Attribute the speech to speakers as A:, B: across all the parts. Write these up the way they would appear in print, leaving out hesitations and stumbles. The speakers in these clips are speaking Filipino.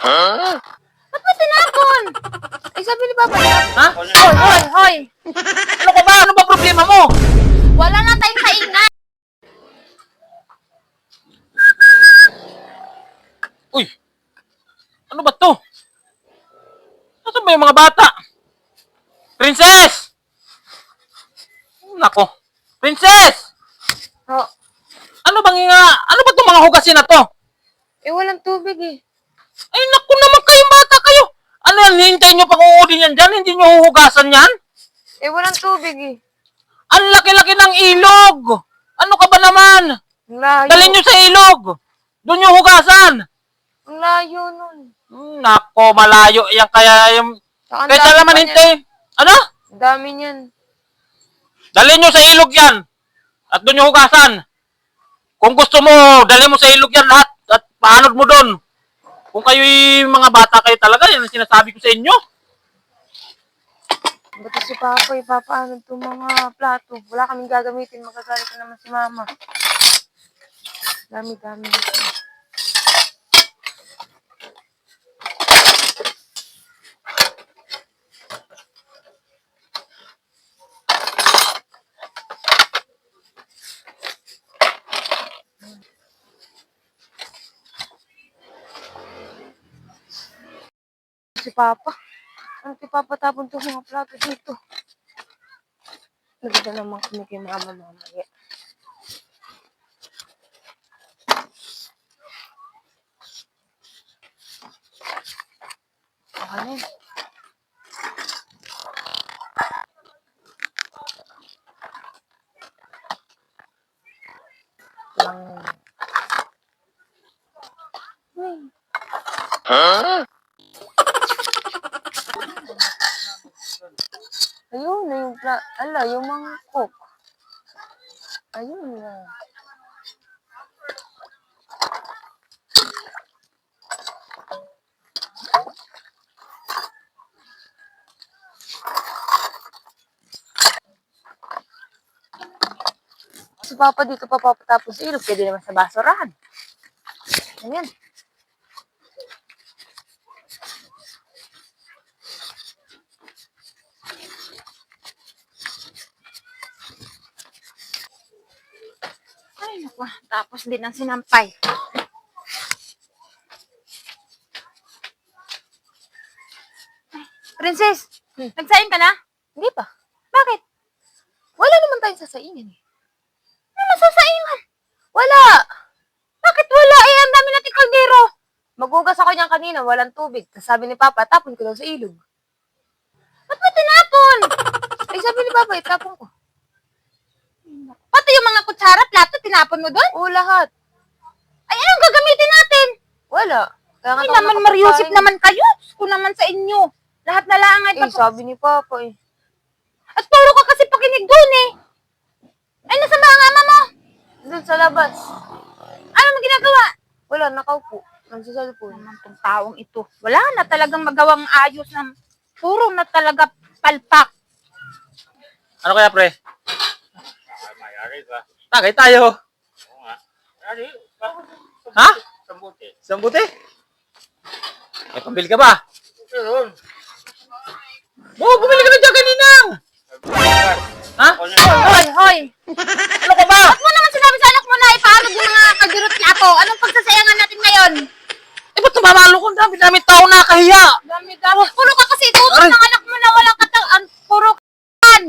A: Ba't mo tinapon? Ay, sabi ni Papa.
B: Ha?
A: Hoy!
B: Ano ka ba? Ano ba problema mo?
A: Wala na tayong kaingan.
B: Uy! Ano ba to? Nasaan ba yung mga bata? Princess! Nako. Princess!
A: Oh,
B: Ano ano ba itong mga hugasin na to?
A: walang tubig eh.
B: Ay, naku naman kayong bata kayo! Ano yan, hihintayin nyo pang uudin yan dyan? Hindi nyo huhugasan yan?
A: Walang tubig eh.
B: Ang laki-laki ng ilog! Ano ka ba naman?
A: Ang layo.
B: Dalhin nyo sa ilog! Doon nyo hugasan!
A: Ang layo nun.
B: Nako, malayo. Yan kaya yung...
A: Saka ang
B: Kaya
A: dami
B: naman
A: pa
B: hintayin. Ano?
A: niyan. Ang dami niyan.
B: Dalhin nyo sa ilog yan! At doon nyo hugasan! Kung gusto mo, dalhin mo sa ilog yan lahat at paanod mo doon. Kung kayo'y mga bata kayo talaga, yan ang sinasabi ko sa inyo.
A: Ba't si Papa ipapaano itong mga plato? Wala kaming gagamitin. Magagalit na naman si Mama. Dami-dami. Si Papa. Ano si Papa tapon itong mga plato dito? Naganda naman kami kay Mama mamaya. Ano? Ayun na yung yung mga cook. Ayun na. Si Papa dito pa papatapos sa ilog, pwede naman sa basurahan. Ayan. Ay, naku. Tapos din ang sinampay. Princess, nagsaing ka na? Hindi pa. Bakit? Wala naman tayong sasaingin eh. Ano sasaingan? Wala. Bakit wala? Ang dami nating kaldero. Magugas ako niyan kanina, walang tubig. Tapos sabi ni Papa, tapon ko daw sa ilog. Ba't mo tinapon? Ay, sabi ni Papa, itapon ko. Pati yung mga kutsara, plato, tinapon mo doon? Oo, lahat. Ay, anong gagamitin natin? Wala. Ay, naman Mariusip naman kayo. Kung naman sa inyo. Lahat na lang ay sabi ni Papa eh. At puro ka kasi pakinig doon eh. Ay, nasa mga ama mo? Doon sa labas. Ano mo ginagawa? Wala, nakaupo. Nagsasalpon. Naman tong taong ito. Wala na talagang magawang ayos na puro na talaga palpak.
B: Ano kaya, pre? Tagay tayo. Ha? Sambuti? May pambili ka ba? Bumili ka na dyan kanina. Ha?
A: Hoy!
B: Ano ka ba?
A: Ba't mo naman sinabi sa anak mo na ipaarod yung mga kagirot plato? Anong pagsasayangan natin ngayon?
B: Eh, ba't namamalo ko? Dami tao nakahiya.
A: Dami-dami. Puro ka kasi itutok ng anak mo na walang katawan. Puro kan.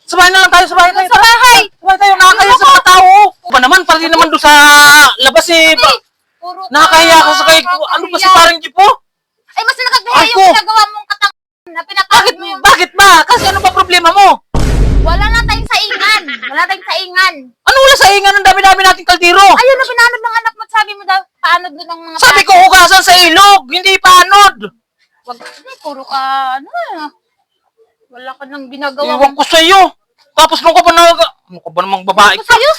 B: Sabay na lang tayo, sabay tayo.
A: Sa bahay.
B: Sabay tayo, nakakahiya sa mga tao. Ba naman, pati naman doon sa labas eh.
A: Puro ka.
B: Nakakahiya ka sa kay... Ano ba si parang Jipo?
A: Ay, mas nakagaya
B: Ay,
A: yung
B: ko.
A: ginagawa mong katawan na pinapagod mo yung...
B: Bakit ba? Kasi ano ba problema mo?
A: Wala na tayong saingan. Wala tayong saingan.
B: Ano wala sa ingan? Ang dami-dami nating kaldero.
A: Ayun na pinanod ng anak mo. Sabi mo daw, paanod doon ng mga
B: Sabi ko hugasan sa ilog, hindi paanod.
A: Wag, puro ka, ano wala ka nang ginagawa.
B: Iwan ko sa'yo. Tapos nung ka ba ano ka ba namang babae?
A: Sa'yo?